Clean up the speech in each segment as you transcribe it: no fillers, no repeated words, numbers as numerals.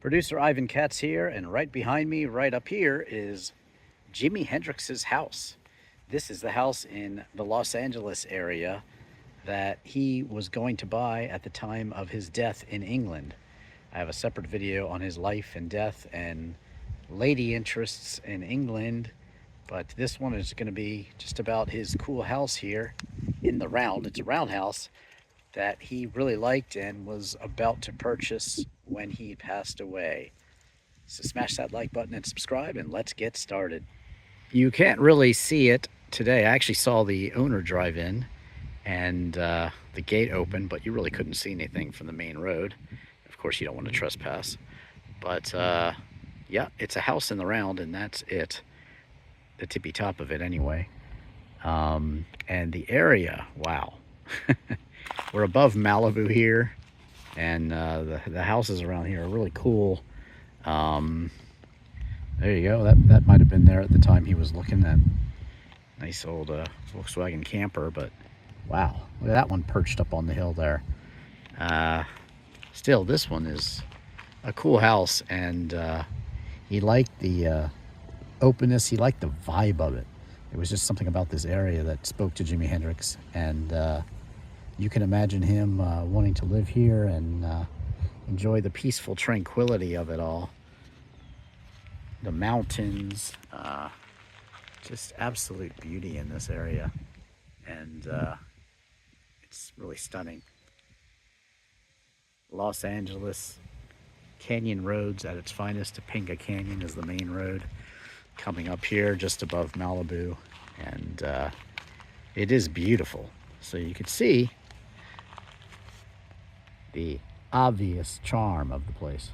Producer Ivan Katz here, and right behind me, right up here, is Jimi Hendrix's house. This is the house in the Los Angeles area that he was going to buy at the time of his death in England. I have a separate video on his life and death and lady interests in England, but this one is going to be just about his cool house here in the round. It's a roundhouse that he really liked and was about to purchase when he passed away. So smash that like button and subscribe, and let's get started. You can't really see it today. I actually saw the owner drive in and the gate open, but you really couldn't see anything from the main road. Of course, you don't want to trespass. But yeah, it's a house in the round, and that's it. The tippy top of it anyway. And the area, wow. We're above Malibu here, and the houses around here are really cool. There you go. That might have been there at the time he was looking at. Nice old Volkswagen camper, but wow, look at that one perched up on the hill there. Still, this one is a cool house, and he liked the openness. He liked the vibe of it. It was just something about this area that spoke to Jimi Hendrix, and you can imagine him wanting to live here and enjoy the peaceful tranquility of it all. The mountains, just absolute beauty in this area, and it's really stunning. Los Angeles canyon roads at its finest. Topanga Canyon is the main road coming up here just above Malibu, and it is beautiful. So you can see the obvious charm of the place.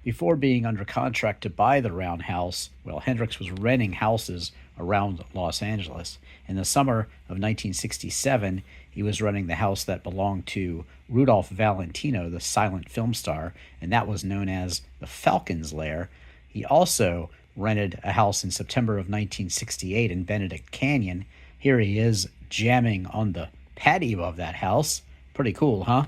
Before being under contract to buy the roundhouse, well, Hendrix was renting houses around Los Angeles. In the summer of 1967, he was renting the house that belonged to Rudolph Valentino, the silent film star, and that was known as the Falcon's Lair. He also rented a house in September of 1968 in Benedict Canyon. Here he is jamming on the patio of that house. Pretty cool, huh?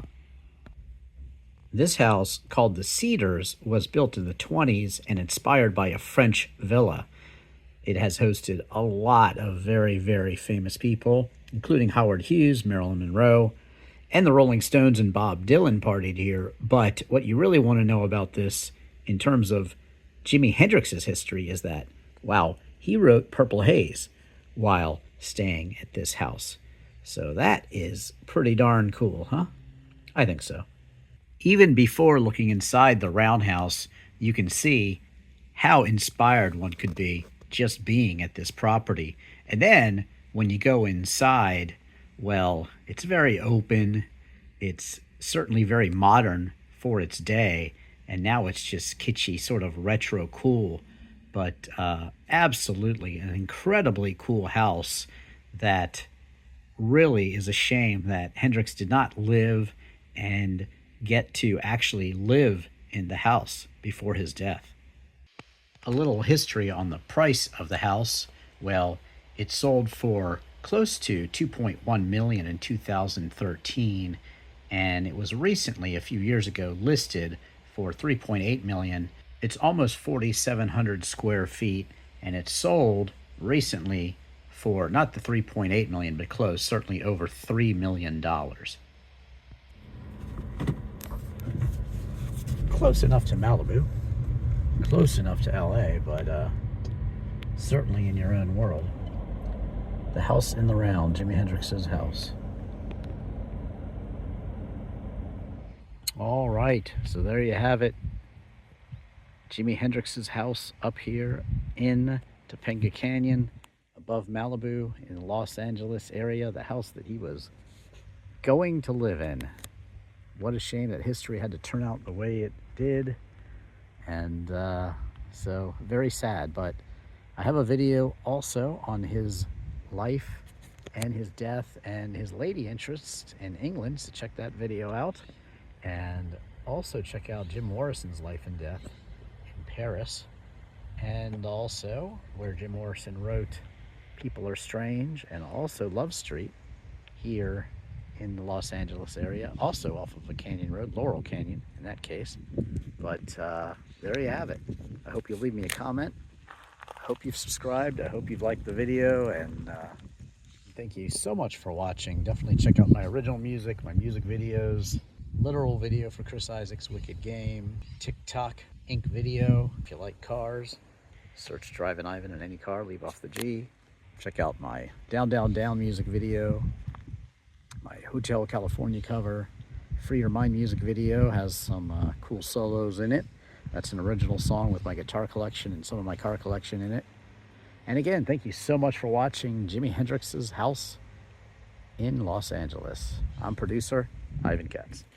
This house, called the Cedars, was built in the 20s and inspired by a French villa. It has hosted a lot of very, very famous people, including Howard Hughes, Marilyn Monroe, and the Rolling Stones, and Bob Dylan partied here. But what you really want to know about this in terms of Jimi Hendrix's history is that, wow, he wrote Purple Haze while staying at this house. So that is pretty darn cool, huh? I think so. Even before looking inside the roundhouse, you can see how inspired one could be just being at this property. And then when you go inside, well, it's very open. It's certainly very modern for its day. And now it's just kitschy, sort of retro cool. But absolutely an incredibly cool house that really is a shame that Hendrix did not live and get to actually live in the house before his death. A little history on the price of the house. Well, it sold for close to $2.1 million in 2013, and it was recently, a few years ago, listed for $3.8 million. It's almost 4,700 square feet, and it sold recently for not the $3.8 million, but close, certainly over $3 million. Close enough to Malibu, close enough to LA, but certainly in your own world. The house in the round, Jimi Hendrix's house. All right, so there you have it. Jimi Hendrix's house up here in Topanga Canyon, above Malibu in the Los Angeles area, the house that he was going to live in. What a shame that history had to turn out the way it did, and so very sad. But I have a video also on his life and his death and his lady interests in England, so check that video out. And also check out Jim Morrison's life and death in Paris, and also where Jim Morrison wrote People Are Strange, and also Love Street here in the Los Angeles area, also off of a canyon road, Laurel Canyon in that case. But there you have it. I hope you'll leave me a comment. I hope you've subscribed. I hope you've liked the video, and thank you so much for watching. Definitely check out my original music, my music videos, literal video for Chris Isaac's Wicked Game, TikTok, Ink video. If you like cars, search Driving Ivan in any car, leave off the G. Check out my Down, Down, Down music video, my Hotel California cover. Free Your Mind music video has some cool solos in it. That's an original song with my guitar collection and some of my car collection in it. And again, thank you so much for watching Jimi Hendrix's house in Los Angeles. I'm producer Ivan Katz.